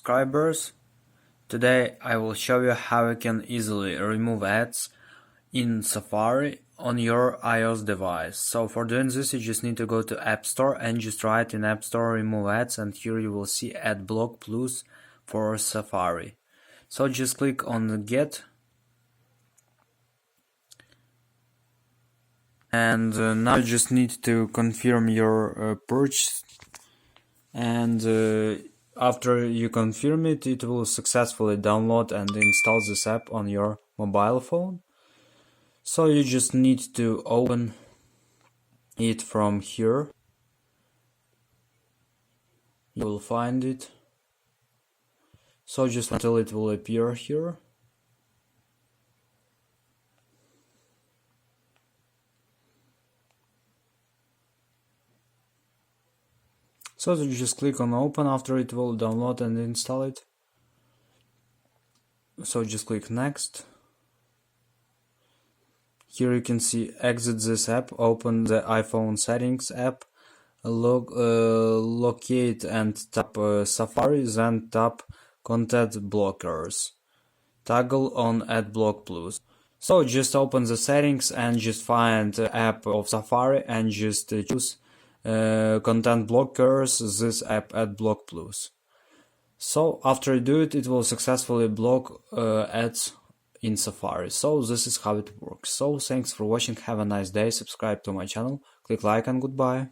subscribers. Today I will show you how you can easily remove ads in Safari on your iOS device. So for doing this you just need to go to App Store and just write in App Store remove ads, and here you will see Adblock Plus for Safari. So just click on the Get, and now you just need to confirm your purchase, and after you confirm it, it will successfully download and install this app on your mobile phone. So you just need to open it from here. You will find it. So just until it will appear here. So you just click on open after it will download and install it. So just click next. Here you can see exit this app, open the iPhone settings app, locate and tap Safari, then tap content blockers. Toggle on Adblock Plus. So just open the settings and just find the app of Safari and just choose content blockers, this app Adblock Plus. So after you do it, it will successfully block ads in Safari. So this is how it works. So thanks for watching, have a nice day, subscribe to my channel, click like and goodbye.